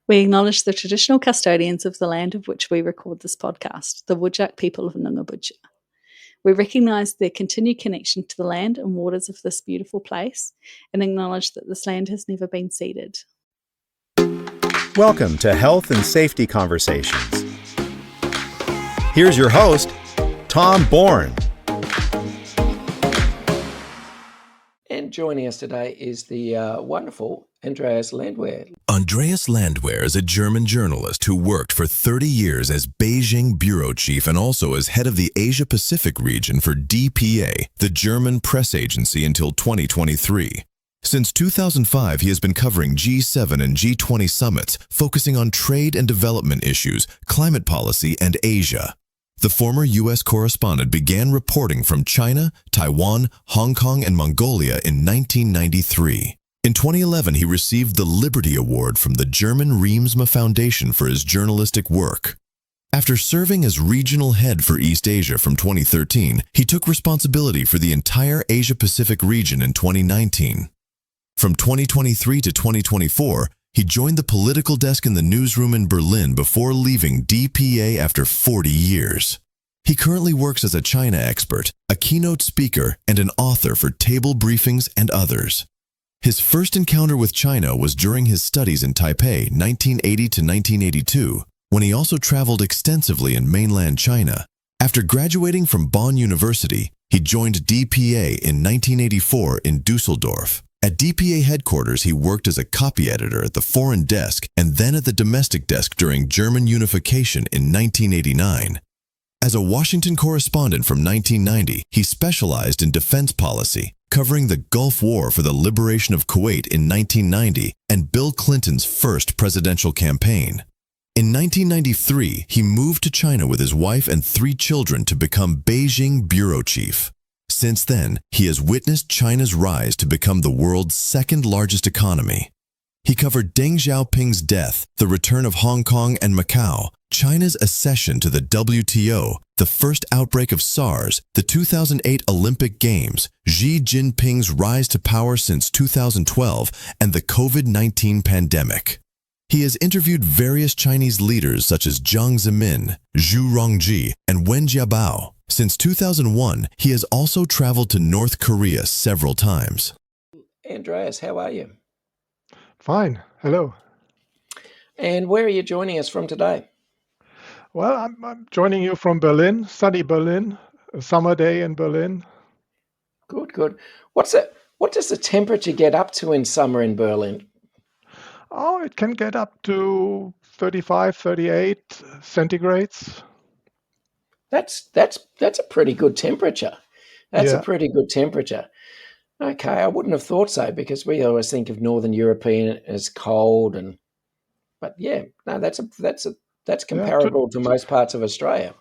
We acknowledge the traditional custodians of the land of which we record this podcast, the Whadjuk people of Nungabuja. We recognise their continued connection to the land and waters of this beautiful place and acknowledge that this land has never been ceded. Welcome to Health and Safety Conversations. Here's your host, Tom Bourne. And joining us today is the wonderful Andreas Landwehr. Andreas Landwehr is a German journalist who worked for 30 years as Beijing Bureau Chief and also as head of the Asia-Pacific region for DPA, the German Presse-Agency, until 2023. Since 2005, he has been covering G7 and G20 summits, focusing on trade and development issues, climate policy, and Asia. The former U.S. correspondent began reporting from China, Taiwan, Hong Kong, and Mongolia in 1993. In 2011, he received the Liberty Award from the German Reemtsma Foundation for his journalistic work. After serving as regional head for East Asia from 2013, he took responsibility for the entire Asia-Pacific region in 2019. From 2023 to 2024, he joined the political desk in the newsroom in Berlin before leaving DPA after 40 years. He currently works as a China expert, a keynote speaker, and an author for Table.Briefings and others. His first encounter with China was during his studies in Taipei, 1980 to 1982, when he also traveled extensively in mainland China. After graduating from Bonn University, he joined DPA in 1984 in Dusseldorf. At DPA headquarters, he worked as a copy editor at the foreign desk and then at the domestic desk during German unification in 1989. As a Washington correspondent from 1990, he specialized in defense policy, covering the Gulf War for the liberation of Kuwait in 1990 and Bill Clinton's first presidential campaign. In 1993, he moved to China with his wife and 3 children to become Beijing Bureau Chief. Since then, he has witnessed China's rise to become the world's second-largest economy. He covered Deng Xiaoping's death, the return of Hong Kong and Macau, China's accession to the WTO, the first outbreak of SARS, the 2008 Olympic Games, Xi Jinping's rise to power since 2012, and the COVID-19 pandemic. He has interviewed various Chinese leaders such as Jiang Zemin, Zhu Rongji, and Wen Jiabao. Since 2001, he has also traveled to North Korea several times. Andreas, how are you? Fine. Hello. And where are you joining us from today? Well, I'm joining you from Berlin, sunny Berlin, a summer day in Berlin. Good. What does the temperature get up to in summer in Berlin? Oh, it can get up to 35, 38 centigrades. That's a pretty good temperature. That's Yeah. a pretty good temperature. Okay, I wouldn't have thought so because we always think of Northern European as cold, but yeah, no, that's comparable to most parts of Australia.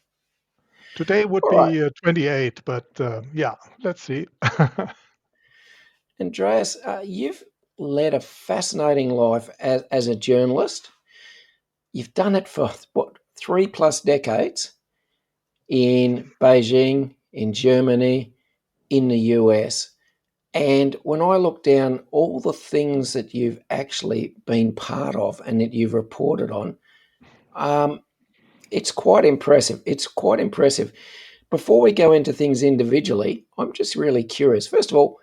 Today would All be right, 28, but yeah, let's see. Andreas, you've led a fascinating life as a journalist. You've done it for 3+ decades in Beijing, in Germany, in the US. And when I look down all the things that you've actually been part of and that you've reported on, it's quite impressive. Before we go into things individually, I'm just really curious. First of all,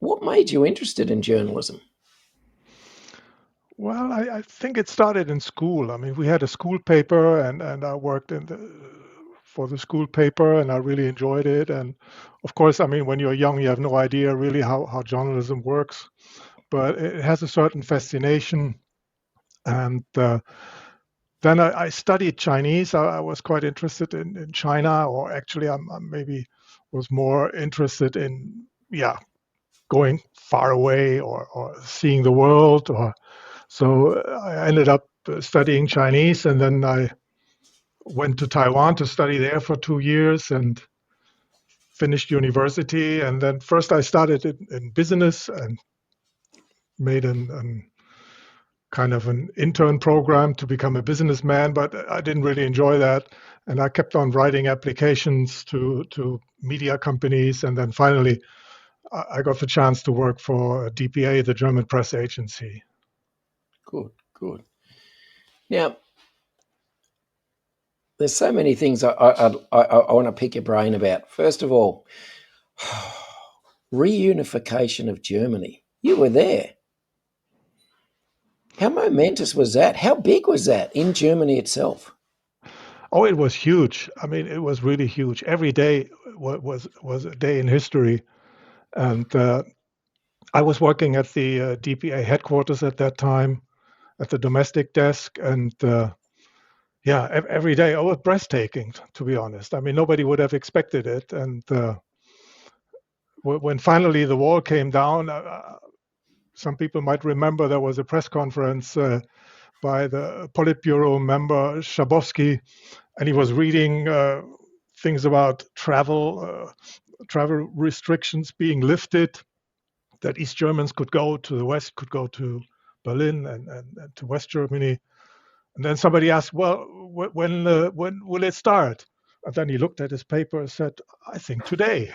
what made you interested in journalism? Well, I think it started in school. I mean, we had a school paper, and I worked for the school paper, and I really enjoyed it. And of course, I mean, when you're young, you have no idea really how journalism works, but it has a certain fascination. And then I studied Chinese. I was quite interested in China, or actually, I maybe was more interested in, going far away or seeing the world. So I ended up studying Chinese, and then I went to Taiwan to study there for 2 years and finished university. And then first I started in business and made an kind of an intern program to become a businessman, but I didn't really enjoy that. And I kept on writing applications to media companies. And then finally, I got the chance to work for DPA, the German Presse-Agency. Good. Good. Now, there's so many things I want to pick your brain about. First of all, reunification of Germany. You were there. How momentous was that? How big was that in Germany itself? Oh, it was huge. I mean, it was really huge. Every day was a day in history. And I was working at the DPA headquarters at that time, at the domestic desk, and every day, it was breathtaking, to be honest. I mean, nobody would have expected it. And when finally the wall came down, some people might remember there was a press conference by the Politburo member Schabowski, and he was reading things about travel restrictions being lifted, that East Germans could go to the West, could go to Berlin and to West Germany. And then somebody asked, well, when will it start? And then he looked at his paper and said, I think today.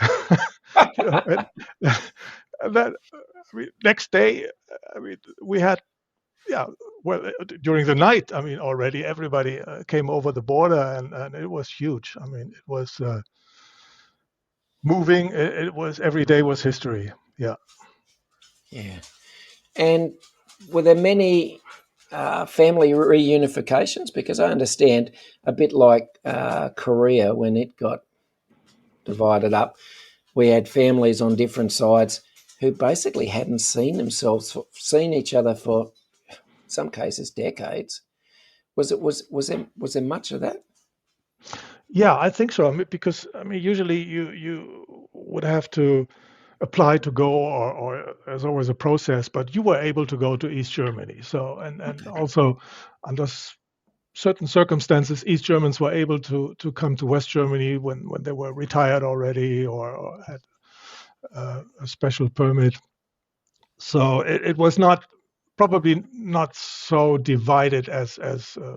And then, next day, we had, during the night, already everybody came over the border, and it was huge. It was moving. It was, every day was history. Yeah. Yeah. And were there many family reunifications? Because I understand, a bit like Korea, when it got divided up, we had families on different sides who basically hadn't seen each other for, in some cases, decades. Was there much of that? Yeah, I think so. Because usually you would have to apply to go, or there's always a process, but you were able to go to East Germany. So, and also under certain circumstances, East Germans were able to come to West Germany when they were retired already, or had a special permit. So it was probably not so divided as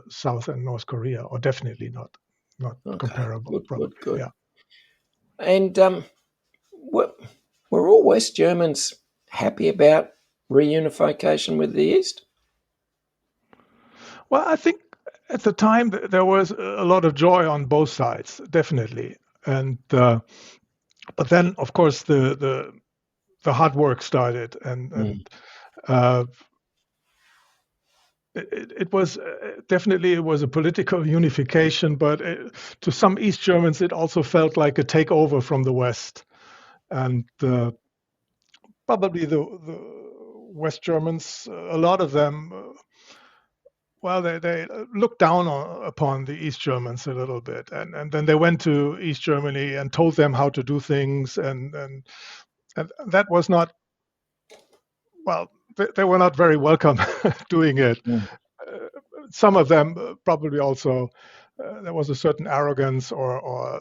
South and North Korea, or definitely not comparable. Good. Yeah. And were all West Germans happy about reunification with the East? Well, I think at the time there was a lot of joy on both sides, definitely. And but then, of course, the hard work started, and it was definitely, it was a political unification, but to some East Germans it also felt like a takeover from the West, and probably the West Germans, a lot of them, they looked down upon the East Germans a little bit, and then they went to East Germany and told them how to do things, and that was not, they were not very welcome doing it. Some of them probably also, there was a certain arrogance or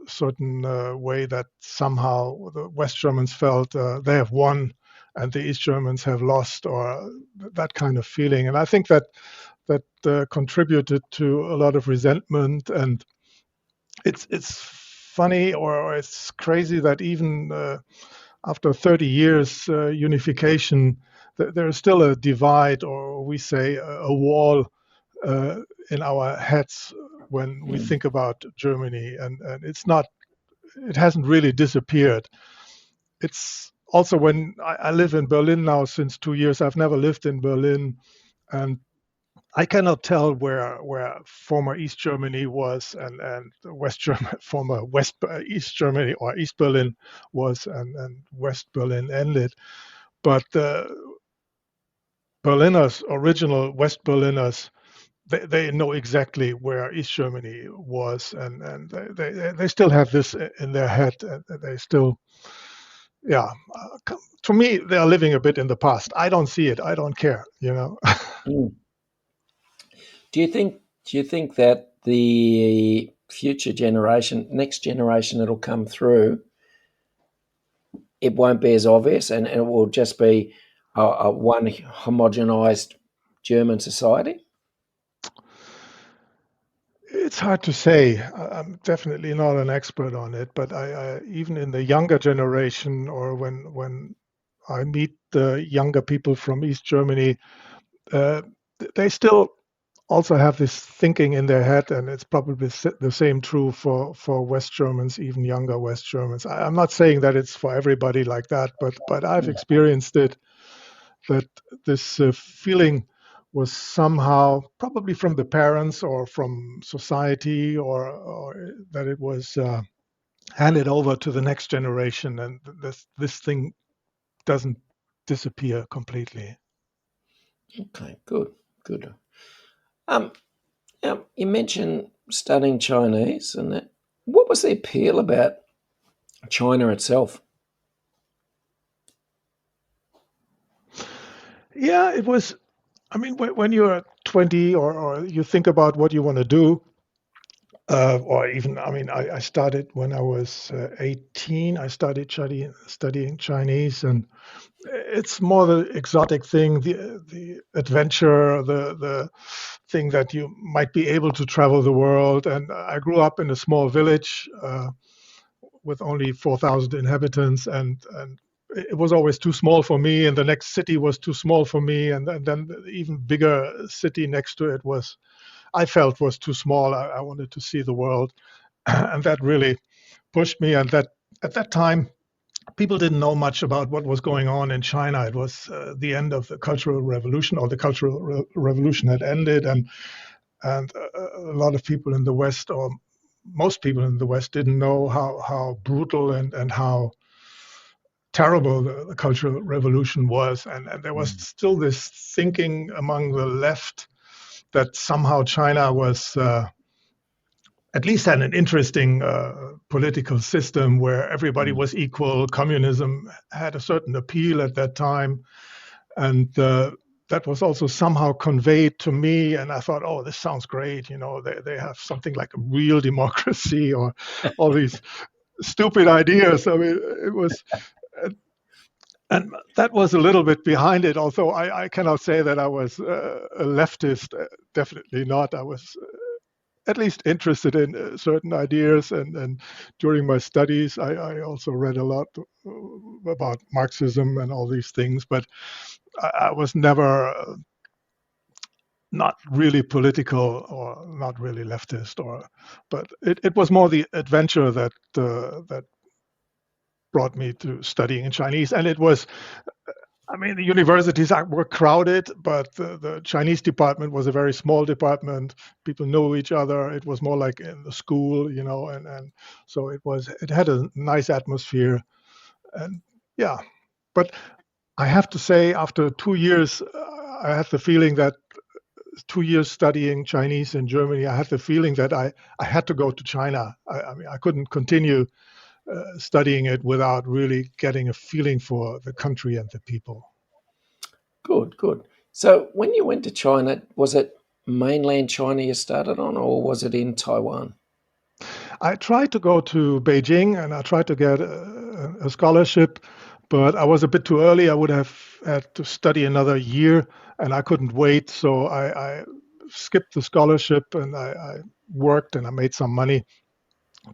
certain way that somehow the West Germans felt they have won and the East Germans have lost, or that kind of feeling. And I think that contributed to a lot of resentment. And it's funny, or it's crazy that even after 30 years unification, there is still a divide, or we say a wall in our heads when we think about Germany, and it hasn't really disappeared. It's also, when I live in Berlin now since 2 years, I've never lived in Berlin, and I cannot tell where former East Germany was and West Germany, former East Germany or East Berlin was, and West Berlin ended. But Berliners, original West Berliners, they know exactly where East Germany was, and they still have this in their head. They still, to me, they are living a bit in the past. I don't see it. I don't care, Do you think that the future generation, next generation that'll come through, it won't be as obvious, and it will just be a one homogenized German society? It's hard to say. I'm definitely not an expert on it, but I even in the younger generation, or when I meet the younger people from East Germany, they still also have this thinking in their head, and it's probably the same true for West Germans, even younger West Germans. I'm not saying that it's for everybody like that, but I've experienced it, that this feeling was somehow probably from the parents or from society, or that it was handed over to the next generation, and this thing doesn't disappear completely. Okay, good. Now, you mentioned studying Chinese, and that. What was the appeal about China itself? Yeah, it was. I mean, when you're 20, or you think about what you want to do, or even, I mean, I started when I was 18. I started studying Chinese, and it's more the exotic thing, the adventure, the thing that you might be able to travel the world. And I grew up in a small village with only 4,000 inhabitants, and it was always too small for me, and the next city was too small for me, and then the even bigger city next to it I felt was too small. I wanted to see the world, and that really pushed me. And that at that time, people didn't know much about what was going on in China. It was the end of the Cultural Revolution, or the Cultural Revolution had ended, and a lot of people in the West, or most people in the West, didn't know how brutal and how terrible the Cultural Revolution was. And there was still this thinking among the left that somehow China was at least had an interesting political system where everybody was equal. Communism had a certain appeal at that time. And that was also somehow conveyed to me. And I thought, oh, this sounds great. They have something like a real democracy, or all these stupid ideas. I mean, it was... And that was a little bit behind it. Although I cannot say that I was a leftist. Definitely not. I was at least interested in certain ideas. And during my studies, I also read a lot about Marxism and all these things. But I was never not really political, or not really leftist. But it was more the adventure that brought me to studying in Chinese. And it was... I mean, the universities were crowded, but the Chinese department was a very small department. People knew each other. It was more like in the school, and so it had a nice atmosphere. And yeah, but I have to say, after 2 years, I had the feeling that 2 years studying Chinese in Germany, I had the feeling that I had to go to China. I mean, I couldn't continue studying it without really getting a feeling for the country and the people. Good. So when you went to China, was it mainland China you started on, or was it in Taiwan? I tried to go to Beijing, and I tried to get a scholarship, but I was a bit too early. I would have had to study another year, and I couldn't wait. So I skipped the scholarship, and I worked, and I made some money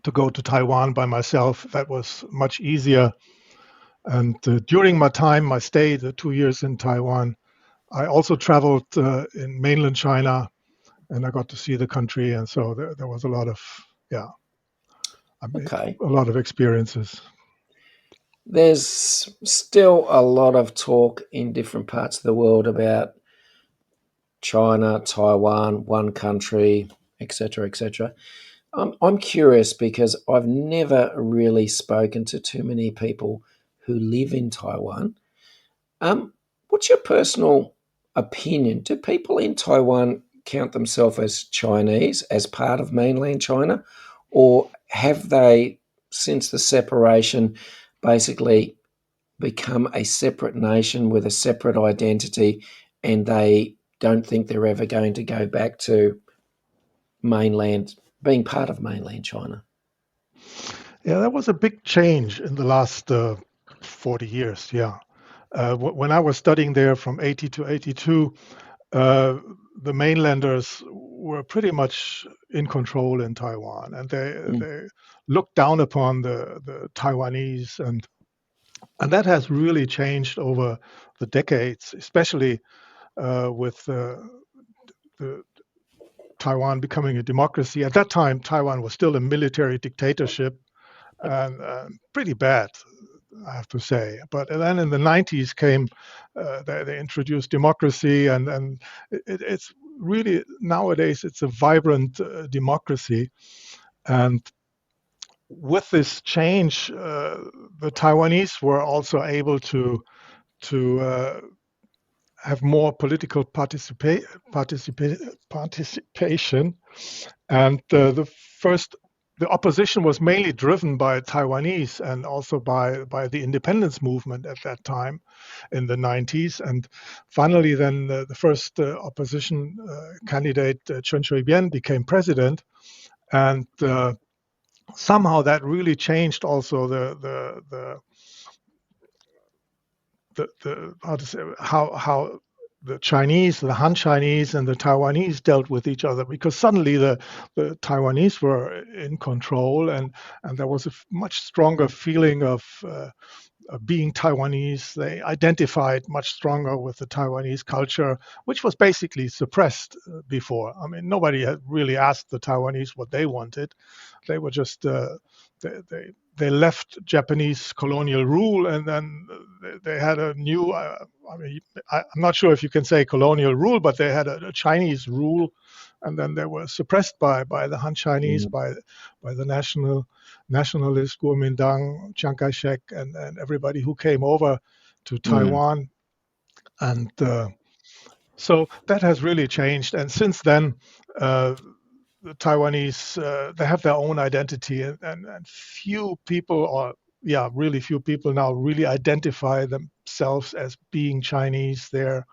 to go to Taiwan by myself. That was much easier. And during my stay, the 2 years in Taiwan, I also traveled in mainland China, and I got to see the country. And so there was a lot of, I made a lot of experiences. There's still a lot of talk in different parts of the world about China, Taiwan, one country, etc., etc. I'm curious because I've never really spoken to too many people who live in Taiwan. What's your personal opinion? Do people in Taiwan count themselves as Chinese, as part of mainland China, or have they, since the separation, basically become a separate nation with a separate identity, and they don't think they're ever going to go back to being part of mainland China? Yeah, that was a big change in the last 40 years. Yeah. When I was studying there from 80 to 82, the mainlanders were pretty much in control in Taiwan, and they looked down upon the Taiwanese, and that has really changed over the decades, especially with the Taiwan becoming a democracy. At that time, Taiwan was still a military dictatorship, and pretty bad, I have to say. But then in the 90s came, they introduced democracy, and it's really, nowadays, it's a vibrant democracy. And with this change, the Taiwanese were also able to have more political participation, and the opposition was mainly driven by Taiwanese and also by the independence movement at that time in the 90s. And finally, then the first opposition candidate, Chen Shui-bian, became president, and somehow that really changed also how the Chinese, the Han Chinese, and the Taiwanese dealt with each other, because suddenly the Taiwanese were in control, and there was a much stronger feeling of being Taiwanese. They identified much stronger with the Taiwanese culture, which was basically suppressed before. I mean, nobody had really asked the Taiwanese what they wanted. They were just they left Japanese colonial rule, and then they had a new, I'm not sure if you can say colonial rule, but they had a Chinese rule, and then they were suppressed by the Han Chinese, by the nationalist Kuomintang, Chiang Kai-shek, and everybody who came over to Taiwan. And so that has really changed. And since then, the Taiwanese, they have their own identity, and few people, or really few people now really identify themselves as being Chinese there.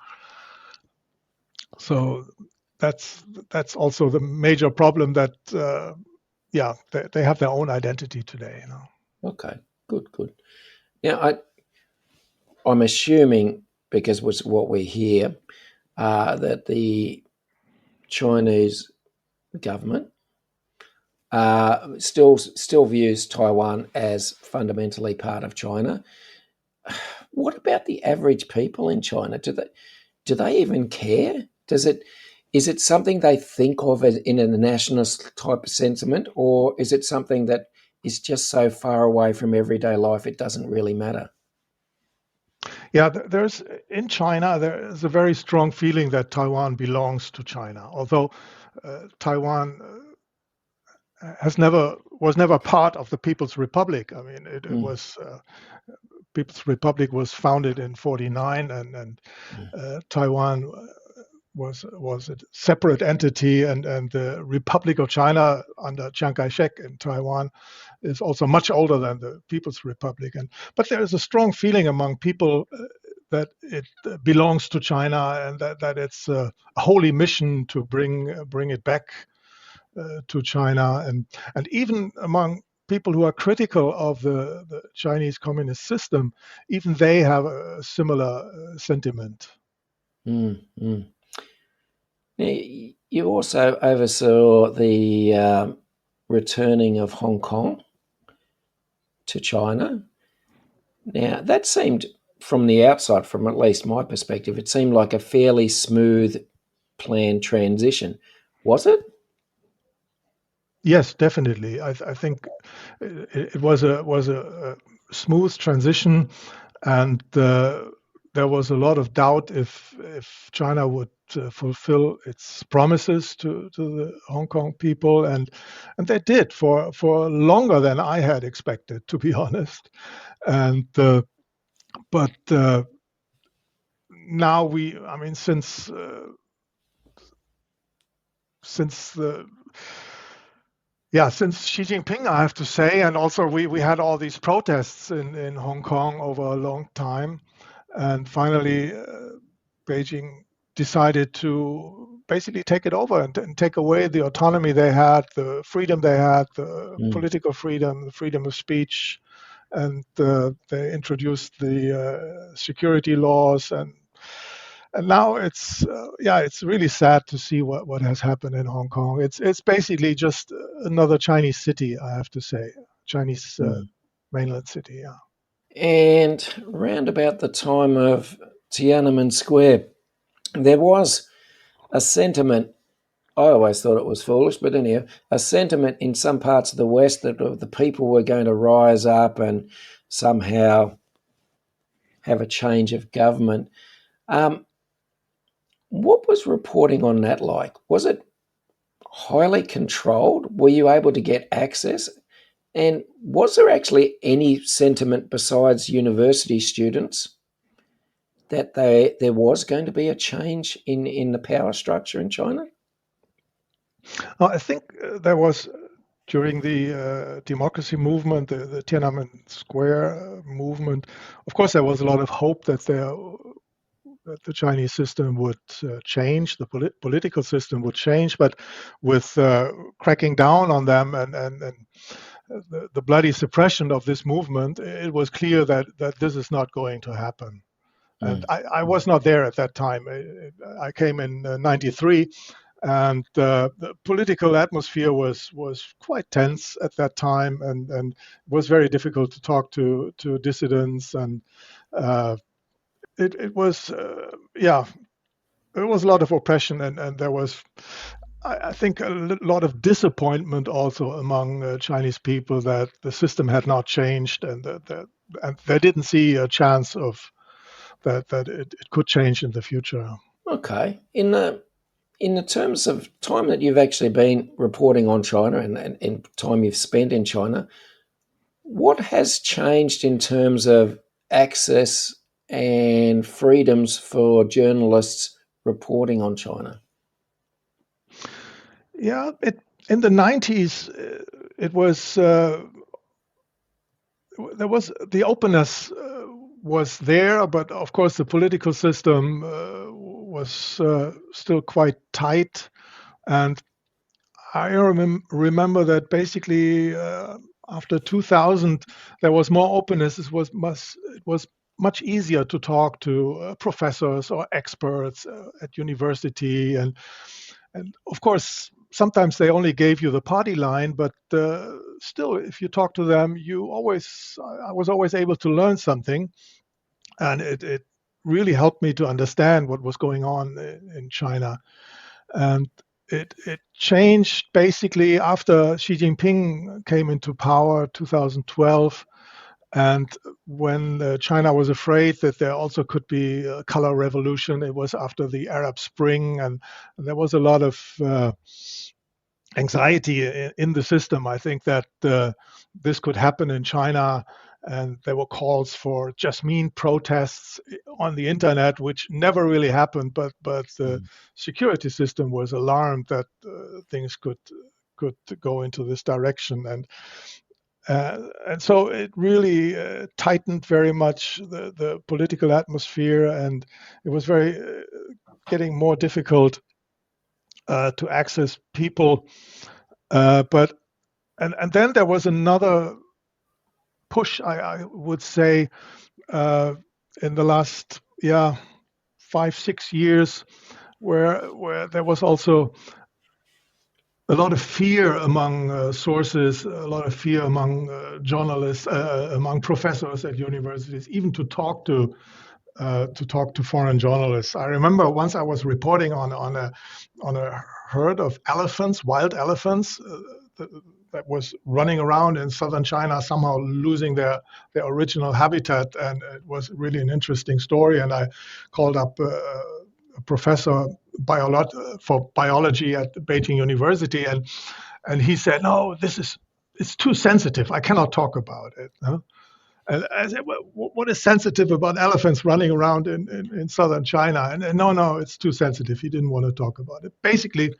So that's also the major problem, that they have their own identity today. Okay, good. Now, I'm assuming, because it's what we hear, that the Chinese government still views Taiwan as fundamentally part of China. What about the average people in China? Do they even care? Is it something they think of as in a nationalist type of sentiment, or is it something that is just so far away from everyday life it doesn't really matter? Yeah, in China, there is a very strong feeling that Taiwan belongs to China, although Taiwan was never part of the People's Republic. I mean, it was People's Republic was founded in 1949, and Taiwan was a separate entity, and the Republic of China under Chiang Kai-shek in Taiwan is also much older than the People's Republic. But there is a strong feeling among people that it belongs to China, and that it's a holy mission to bring it back to China, and even among people who are critical of the Chinese communist system, even they have a similar sentiment. Now, you also oversaw the returning of Hong Kong to China. Now, that seemed, from the outside, from at least my perspective, it seemed like a fairly smooth, planned transition. Was it? Yes, definitely. I think it was a smooth transition, and there was a lot of doubt if China would fulfill its promises to the Hong Kong people, and they did for longer than I had expected, to be honest. And but now since Xi Jinping, I have to say, and also we had all these protests in Hong Kong over a long time, and finally Beijing decided to basically take it over and take away the autonomy they had, the freedom they had, the political freedom, the freedom of speech, and they introduced the security laws, and now it's really sad to see what has happened in Hong Kong. It's basically just another Chinese city, I have to say, Chinese mainland city. Yeah. And round about the time of Tiananmen Square there was a sentiment. I always thought it was foolish, but anyhow, a sentiment in some parts of the West that the people were going to rise up and somehow have a change of government. What was reporting on that like? Was it highly controlled? Were you able to get access? And was there actually any sentiment besides university students that there was going to be a change in the power structure in China? I think there was, during the democracy movement, the Tiananmen Square movement, of course, there was a lot of hope that the Chinese system would change, the political system would change, but with cracking down on them and the bloody suppression of this movement, it was clear that this is not going to happen. And I was not there at that time. I came in '93, and the political atmosphere was quite tense at that time, and it was very difficult to talk to dissidents, and it was there was a lot of oppression, and there was, I think, a lot of disappointment also among Chinese people that the system had not changed, and and they didn't see a chance of that it could change in the future. Okay. In the terms of time that you've actually been reporting on China and time you've spent in China, what has changed in terms of access and freedoms for journalists reporting on China? Yeah, in the '90s, it was there was the openness was there, but of course the political system was still quite tight. And I remember that basically after 2000 there was more openness. It was much easier to talk to professors or experts at university, and of course sometimes they only gave you the party line, but still, if you talk to them, I was always able to learn something, and it really helped me to understand what was going on in China. And it changed basically after Xi Jinping came into power, 2012. And when China was afraid that there also could be a color revolution, it was after the Arab Spring, and there was a lot of anxiety in the system. I think that this could happen in China, and there were calls for Jasmine protests on the internet, which never really happened. But the security system was alarmed that things could go into this direction, and so it really tightened very much the political atmosphere, and it was very getting more difficult to access people. But then there was another push, I would say, in the last 5-6 years, where there was also a lot of fear among sources, a lot of fear among journalists, among professors at universities, even to talk to foreign journalists. I remember once I was reporting on a herd of elephants, wild elephants, that was running around in southern China, somehow losing their original habitat, and it was really an interesting story. And I called up a professor for biology at Beijing University, and he said, "No, it's too sensitive. I cannot talk about it." Huh? And I said, well, "What is sensitive about elephants running around in southern China?" And no, it's too sensitive. He didn't want to talk about it. Basically,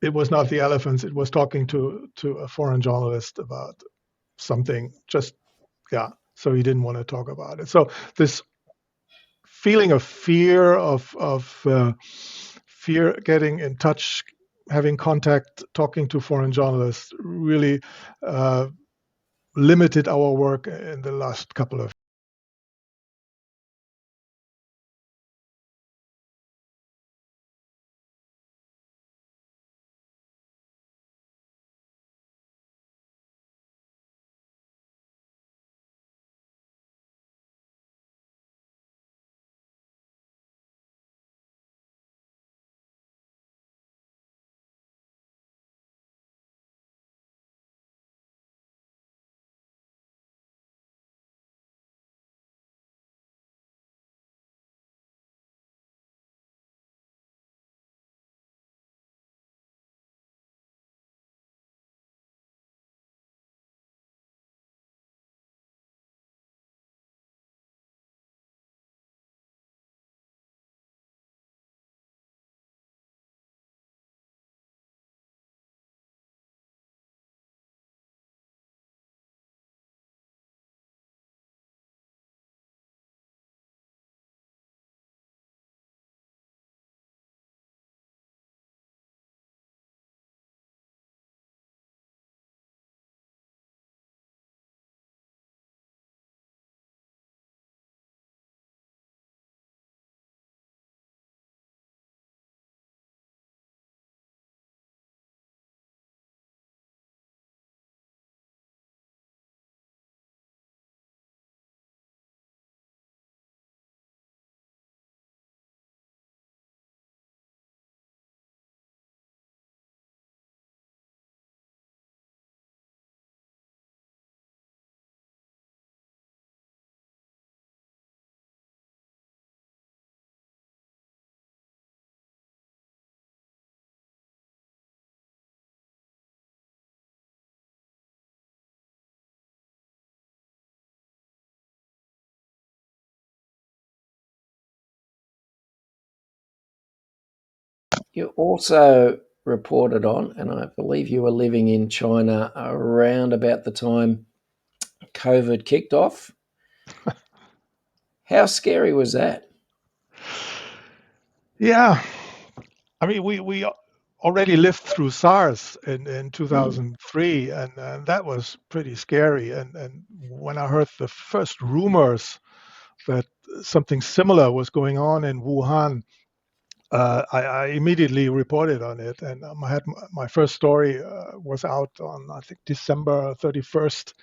it was not the elephants. It was talking to a foreign journalist about something. So he didn't want to talk about it. So this feeling of fear, fear getting in touch, having contact, talking to foreign journalists, really limited our work in the last couple of You also reported on, and I believe you were living in China around about the time COVID kicked off. How scary was that? Yeah, I mean, we already lived through SARS in 2003, and that was pretty scary. And when I heard the first rumors that something similar was going on in Wuhan, I immediately reported on it, and I had my first story was out on, I think, December 31st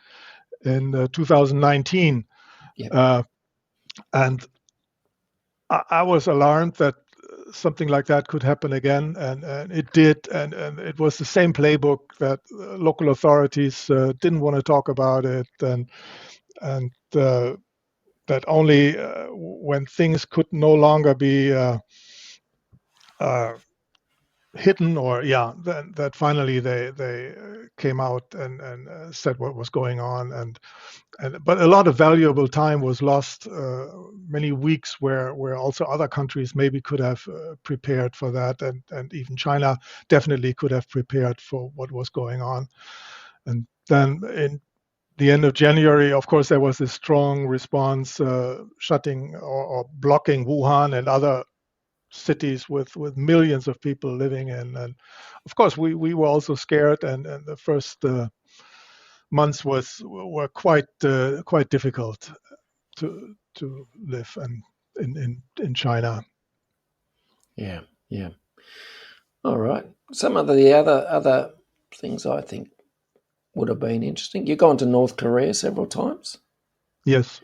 in 2019. Yep. And I was alarmed that something like that could happen again, and it did, and it was the same playbook that local authorities didn't want to talk about it, and that only when things could no longer be hidden, or that finally they came out and said what was going on, and but a lot of valuable time was lost, many weeks where also other countries maybe could have prepared for that, and even China definitely could have prepared for what was going on. And then in the end of January, of course, there was this strong response, shutting or blocking Wuhan and other cities with millions of people living in. And of course, we were also scared, and the first months were quite difficult to live and in China. Yeah. All right. Some of the other things I think would have been interesting. You've gone to North Korea several times. Yes.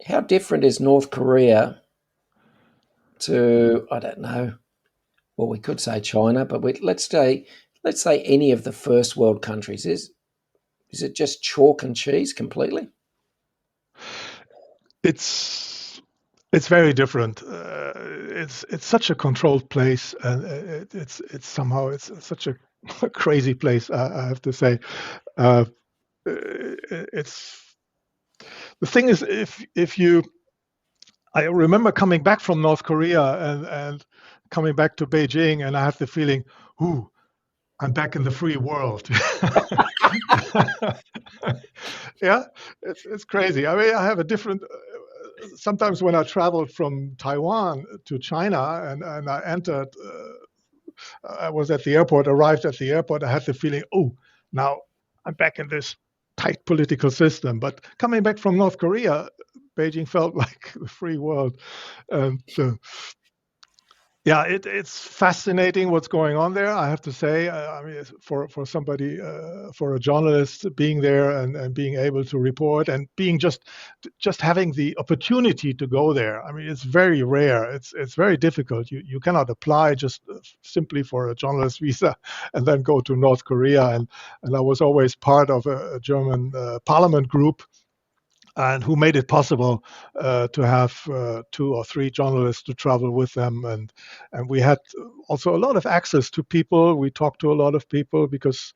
How different is North Korea to, I don't know, well, we could say China, but let's say any of the first world countries. Is it just chalk and cheese completely? It's very different. It's such a controlled place, and it's somehow it's such a crazy place. I have to say, it's the thing is, if you, I remember coming back from North Korea and coming back to Beijing, and I have the feeling, ooh, I'm back in the free world. Yeah, it's crazy. I mean, I have a different. Sometimes when I traveled from Taiwan to China and I entered, I was at the airport, arrived at the airport, I had the feeling, oh, now I'm back in this tight political system. But coming back from North Korea, Beijing felt like the free world. And yeah, it's fascinating what's going on there, I have to say. I mean, for somebody, for a journalist, being there and being able to report and being just having the opportunity to go there. I mean, it's very rare. It's very difficult. You cannot apply just simply for a journalist visa and then go to North Korea. And I was always part of a German parliament group, and who made it possible to have 2 or 3 journalists to travel with them, and we had also a lot of access to people. We talked to a lot of people because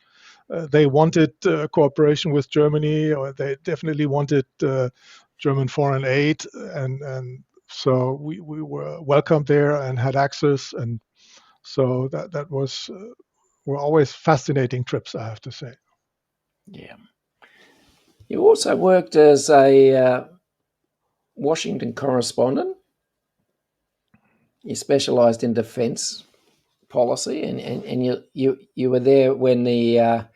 they wanted cooperation with Germany, or they definitely wanted German foreign aid, and so we were welcomed there and had access, and so that was were always fascinating trips, I have to say. Yeah. You also worked as a Washington correspondent. You specialised in defence policy, and you were there when the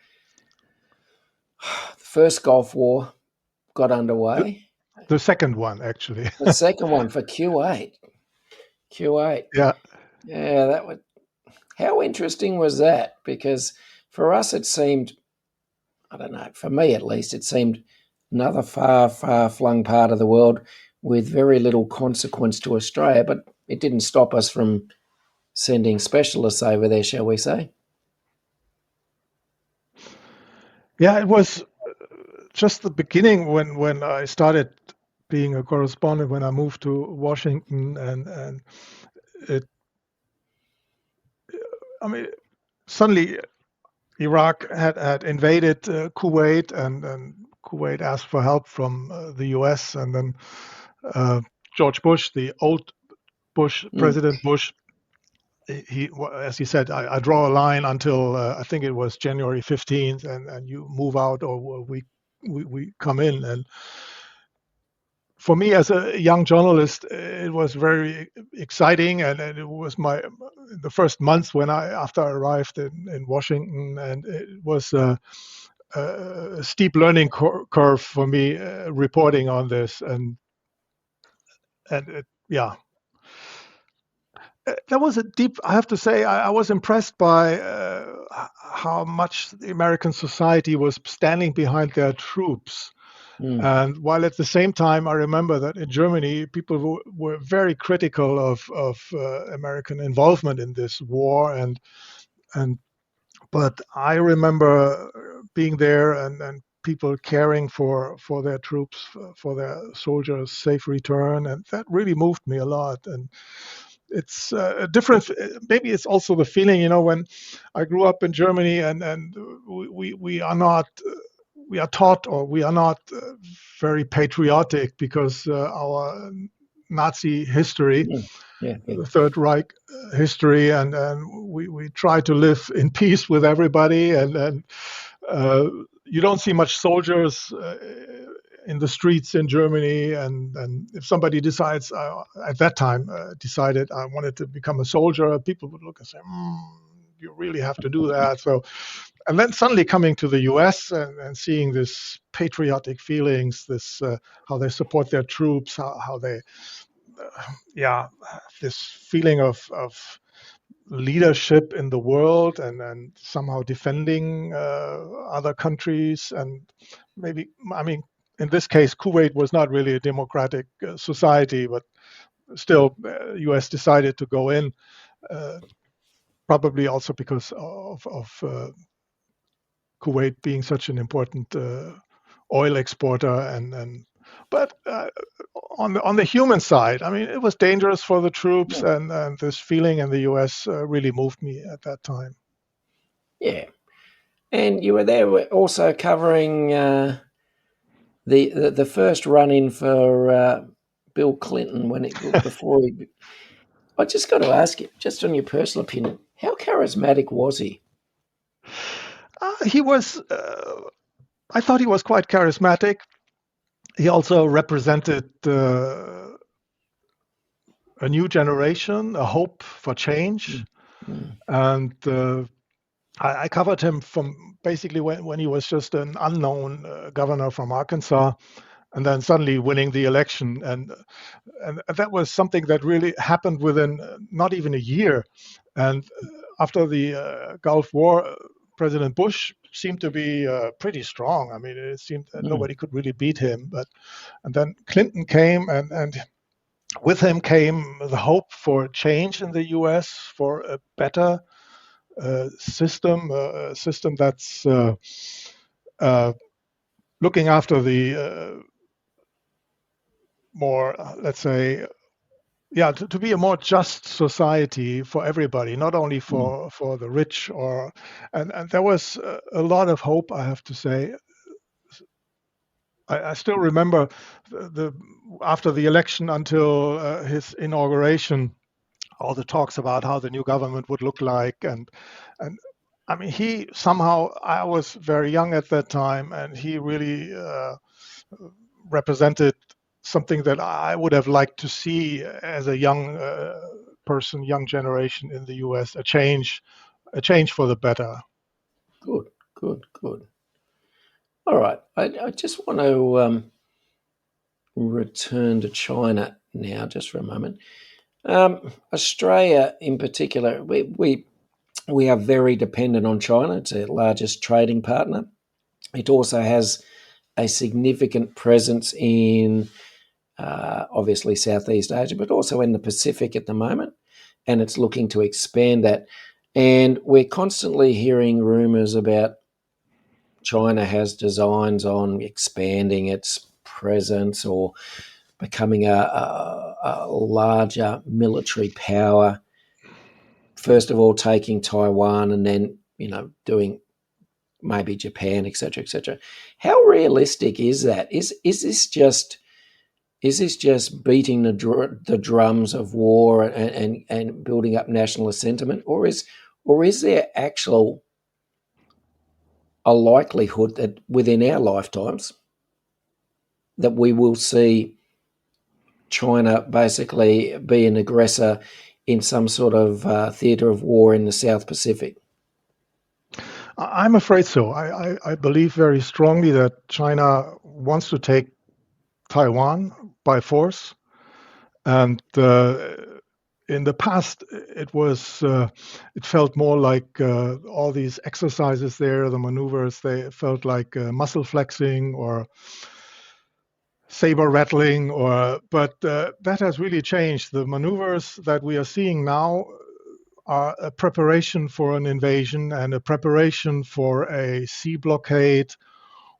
first Gulf War got underway. The second one, actually. The second one for Q8. Yeah. Yeah, that was. How interesting was that? Because for us, it seemed, I don't know, for me at least, it seemed another far, far flung part of the world with very little consequence to Australia, but it didn't stop us from sending specialists over there, shall we say? Yeah, it was just the beginning when I started being a correspondent, when I moved to Washington, and I mean, suddenly Iraq had invaded Kuwait, and Kuwait asked for help from the US, and then George Bush, the old President Bush, he, as he said, I draw a line until I think it was January 15th, and you move out or we come in. And for me as a young journalist, it was very exciting, and it was the first months after I arrived in Washington, and it was a steep learning curve for me reporting on this, and that was I have to say, I was impressed by how much the American society was standing behind their troops. And while at the same time, I remember that in Germany, people were very critical of American involvement in this war. But I remember being there and people caring for their troops, for their soldiers' safe return. And that really moved me a lot. And it's a different, maybe it's also the feeling, when I grew up in Germany and we are not, we are taught, or we are not very patriotic because our Nazi history, the Third Reich history, and we try to live in peace with everybody, and you don't see much soldiers in the streets in Germany, and if somebody decides at that time decided I wanted to become a soldier, people would look and say, you really have to do that. So, and then suddenly coming to the US and seeing this patriotic feelings, this how they support their troops, how they this feeling of leadership in the world, and somehow defending other countries. And maybe, I mean, in this case, Kuwait was not really a democratic society, but still, U.S. decided to go in, probably also because of Kuwait being such an important oil exporter. But on the human side, I mean, it was dangerous for the troops, and this feeling in the U.S. Really moved me at that time. Yeah, and you were there also covering the first run-in for Bill Clinton before he. I just got to ask you, just on your personal opinion, how charismatic was he? He was. I thought he was quite charismatic. He also represented a new generation, a hope for change, and I covered him from basically when he was just an unknown governor from Arkansas, and then suddenly winning the election, and that was something that really happened within not even a year. And after the Gulf War, President Bush seemed to be pretty strong. I mean, it seemed that nobody could really beat him. And then Clinton came, and with him came the hope for change in the U.S., for a better system, a system that's looking after the more, let's say, to be a more just society for everybody, not only for the rich. And there was a lot of hope, I have to say. I still remember after the election until his inauguration, all the talks about how the new government would look like, and I mean, he somehow, I was very young at that time, and he really represented something that I would have liked to see as a young person, young generation in the U.S. A change for the better. Good. All right, I just want to return to China now, just for a moment. Australia, in particular, we are very dependent on China. It's our largest trading partner. It also has a significant presence in obviously Southeast Asia, but also in the Pacific at the moment, and it's looking to expand that. And we're constantly hearing rumours about China has designs on expanding its presence or becoming a larger military power. First of all, taking Taiwan, and then doing maybe Japan, etc., etc. How realistic is that? Is this just Is this just beating the drums of war and building up nationalist sentiment, or is there a likelihood that within our lifetimes that we will see China basically be an aggressor in some sort of theatre of war in the South Pacific? I'm afraid so. I believe very strongly that China wants to take Taiwan by force. And in the past, it felt more like all these exercises there, the maneuvers, they felt like muscle flexing or saber rattling, but that has really changed. The maneuvers that we are seeing now are a preparation for an invasion and a preparation for a sea blockade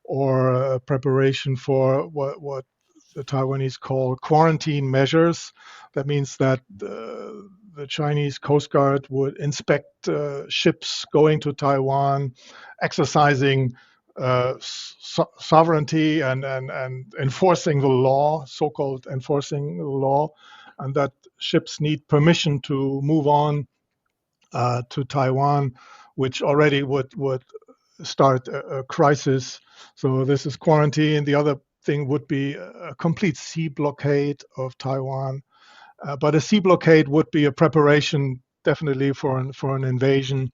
or a preparation for what the Taiwanese call quarantine measures. That means that the Chinese Coast Guard would inspect ships going to Taiwan, exercising sovereignty and enforcing the law, so-called enforcing the law, and that ships need permission to move on to Taiwan, which already would start a crisis. So this is quarantine. The other thing would be a complete sea blockade of Taiwan. But a sea blockade would be a preparation definitely for an invasion,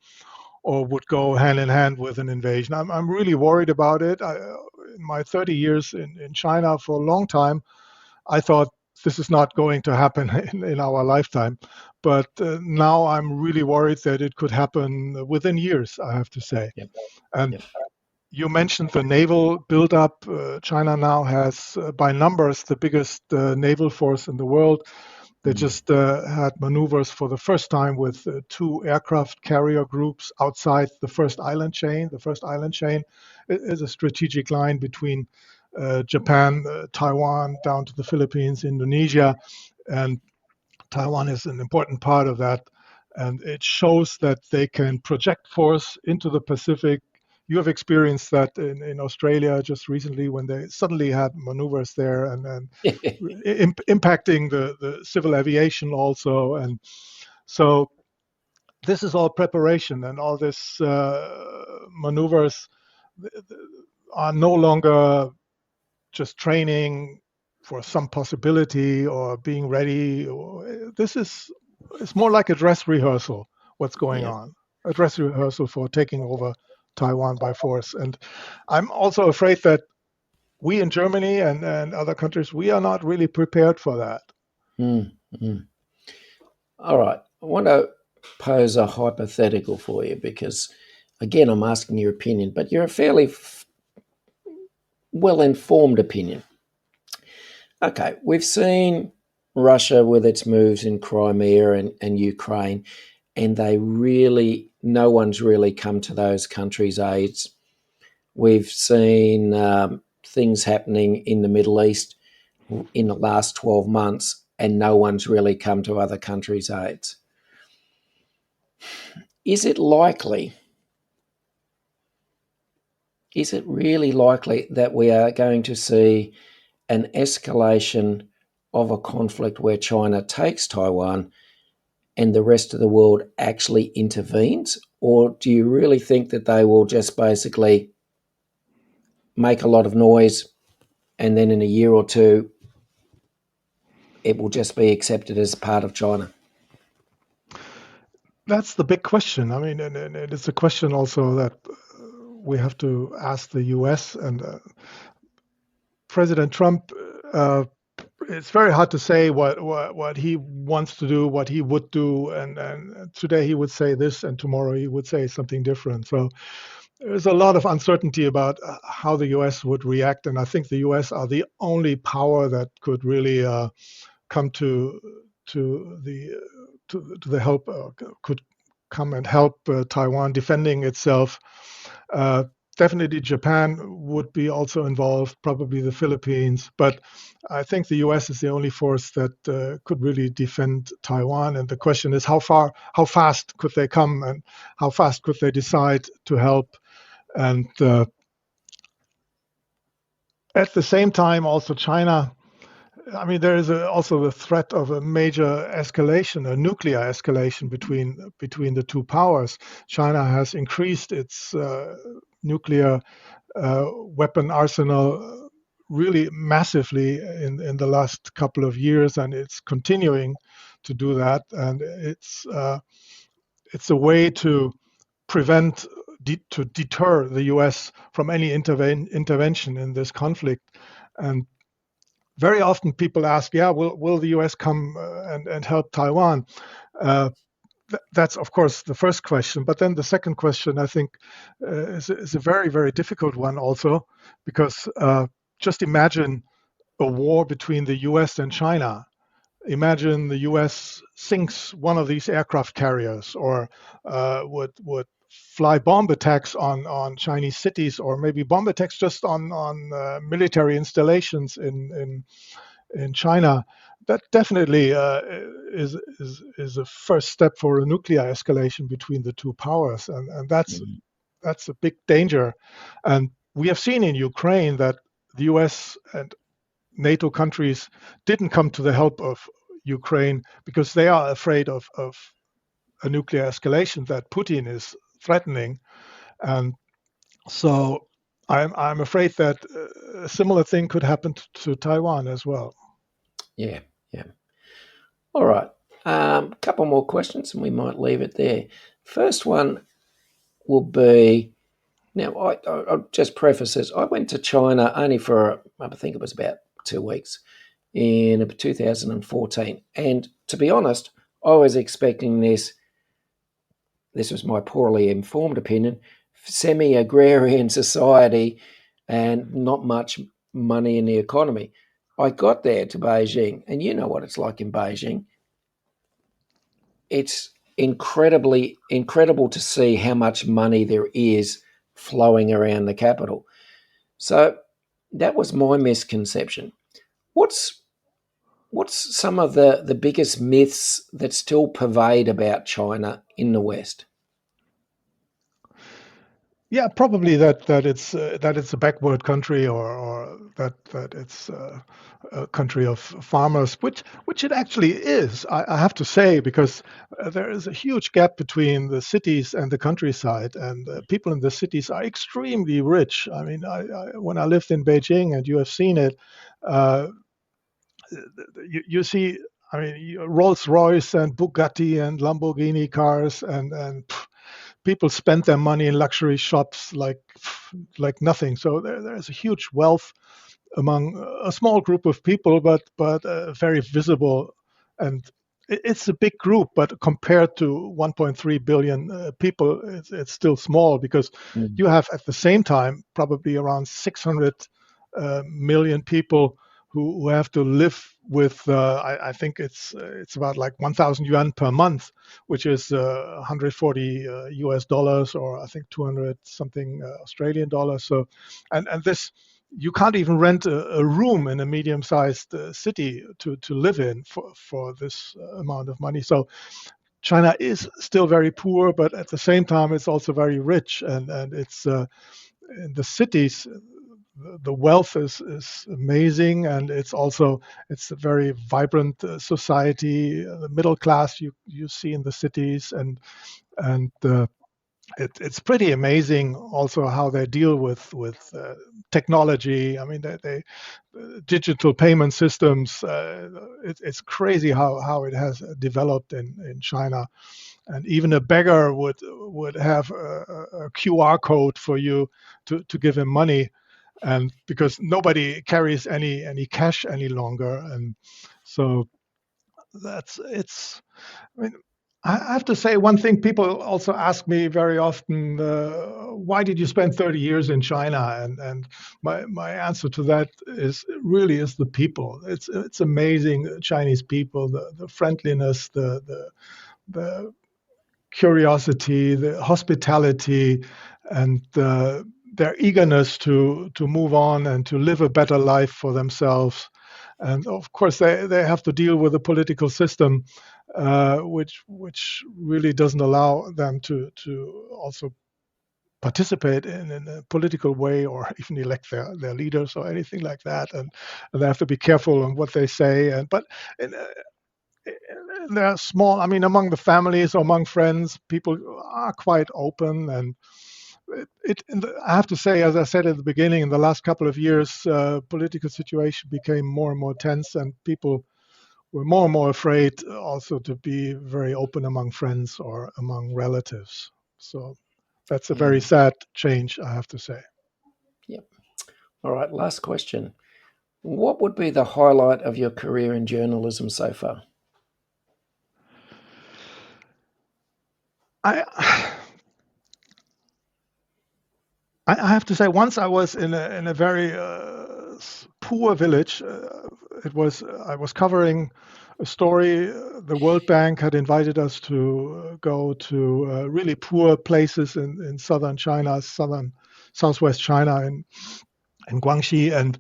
or would go hand in hand with an invasion. I'm really worried about it. In my 30 years in China, for a long time, I thought this is not going to happen in our lifetime. But now I'm really worried that it could happen within years, I have to say. Yep. And Yep. You mentioned the naval buildup. China now has, by numbers, the biggest naval force in the world. They just had maneuvers for the first time with 2 aircraft carrier groups outside the first island chain. The first island chain is a strategic line between Japan, Taiwan, down to the Philippines, Indonesia, and Taiwan is an important part of that. And it shows that they can project force into the Pacific. You have experienced that in Australia just recently when they suddenly had maneuvers there and impacting the civil aviation also. And so this is all preparation, and all this maneuvers are no longer just training for some possibility or being ready. It's more like a dress rehearsal, what's going on. A dress rehearsal for taking over Taiwan by force. And I'm also afraid that we in Germany and other countries, we are not really prepared for that. Mm-hmm. All right. I want to pose a hypothetical for you because, again, I'm asking your opinion, but you're a fairly well-informed opinion. Okay, we've seen Russia with its moves in Crimea and Ukraine, and no one's really come to those countries' aids. We've seen things happening in the Middle East in the last 12 months, and no one's really come to other countries' aids. Is it really likely that we are going to see an escalation of a conflict where China takes Taiwan and the rest of the world actually intervenes? Or do you really think that they will just basically make a lot of noise and then in a year or two it will just be accepted as part of China? That's the big question. I mean, and it's a question also that we have to ask the US and President Trump. It's very hard to say what he wants to do, what he would do, and today he would say this, and tomorrow he would say something different. So there's a lot of uncertainty about how the U.S. would react, and I think the U.S. are the only power that could really come to the help, could come and help Taiwan defending itself. Definitely Japan would be also involved, probably the Philippines, but I think the US is the only force that could really defend Taiwan. And the question is how fast could they come, and how fast could they decide to help? And at the same time, also China I mean, there is also the threat of a major escalation, a nuclear escalation between the two powers. China has increased its nuclear weapon arsenal really massively in the last couple of years, and it's continuing to do that. And it's a way to prevent, to deter the U.S. from any intervention in this conflict. And very often people ask, yeah, will the U.S. come and help Taiwan? That's, of course, the first question. But then the second question, I think, is a very, very difficult one also, because just imagine a war between the US and China. Imagine the US sinks one of these aircraft carriers, or would fly bomb attacks on Chinese cities, or maybe bomb attacks just on military installations in China. That definitely is a first step for a nuclear escalation between the two powers, and that's a big danger. And we have seen in Ukraine that the US and NATO countries didn't come to the help of Ukraine because they are afraid of a nuclear escalation that Putin is threatening. And so I'm afraid that a similar thing could happen to Taiwan as well. Yeah. All right. A couple more questions and we might leave it there. First one will be, now I'll just preface this. I went to China only for, I think it was about 2 weeks in 2014. And to be honest, I was expecting this was my poorly informed opinion, semi-agrarian society and not much money in the economy. I got there to Beijing, and you know what it's like in Beijing. It's incredible to see how much money there is flowing around the capital. So that was my misconception. What's some of the biggest myths that still pervade about China in the West? Yeah, probably that it's a backward country, or that it's a country of farmers, which it actually is. I have to say, because there is a huge gap between the cities and the countryside, and people in the cities are extremely rich. I mean, when I lived in Beijing, and you have seen it, you see, I mean, Rolls Royce and Bugatti and Lamborghini cars, and people spend their money in luxury shops like nothing. So there's a huge wealth among a small group of people, but very visible. And it's a big group, but compared to 1.3 billion people, it's still small, because you have at the same time probably around 600 million people who have to live with, I think it's about like 1,000 yuan per month, which is 140 US dollars, or I think 200 something Australian dollars. So, and this, you can't even rent a room in a medium-sized city to live in for this amount of money. So China is still very poor, but at the same time, it's also very rich, and it's in the cities, the wealth is amazing, and it's a very vibrant society. The middle class you see in the cities, and it's pretty amazing also how they deal with technology. I mean, they digital payment systems. It's crazy how it has developed in China. And even a beggar would have a QR code for you to give him money, and because nobody carries any cash any longer. And so it's. I mean, I have to say one thing. People also ask me very often, why did you spend 30 years in China? And my answer to that is the people. It's amazing, Chinese people, the friendliness, the curiosity, the hospitality, and their eagerness to move on and to live a better life for themselves. And of course, they have to deal with a political system which really doesn't allow them to also participate in a political way or even elect their leaders or anything like that, and they have to be careful on what they say. But they're small. I mean, among the families or among friends, people are quite open, and I have to say, as I said at the beginning, in the last couple of years, political situation became more and more tense, and people were more and more afraid also to be very open among friends or among relatives. So that's a very sad change, I have to say. Yep. All right, last question. What would be the highlight of your career in journalism so far? I have to say, once I was in a very poor village. I was covering a story. The World Bank had invited us to go to really poor places in southern China, southwest China, in Guangxi, and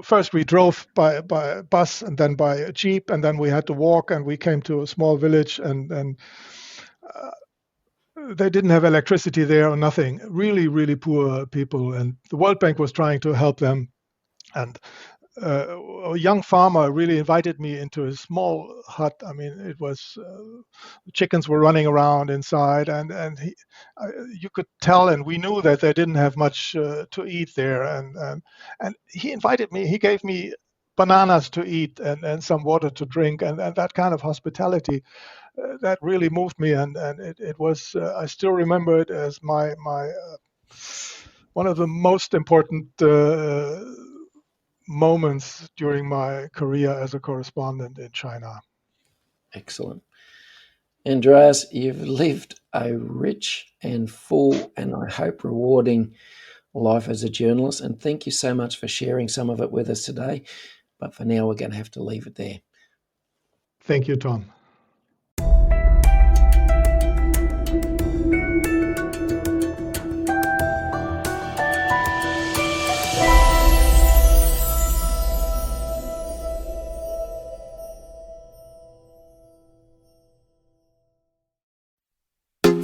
first we drove by a bus and then by a jeep, and then we had to walk, and we came to a small village, and they didn't have electricity there or nothing. Really, really poor people, and the World Bank was trying to help them. And a young farmer really invited me into a small hut. I mean, it was chickens were running around inside, and you could tell, and we knew that they didn't have much to eat there. And he invited me. He gave me bananas to eat and some water to drink, and that kind of hospitality that really moved me. And it was I still remember it as my one of the most important moments during my career as a correspondent in China. Excellent. Andreas, you've lived a rich and full and I hope rewarding life as a journalist, and thank you so much for sharing some of it with us today. But for now, we're going to have to leave it there. Thank you, Tom.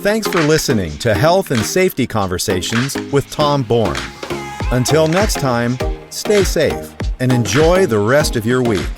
Thanks for listening to Health and Safety Conversations with Tom Bourne. Until next time, stay safe and enjoy the rest of your week.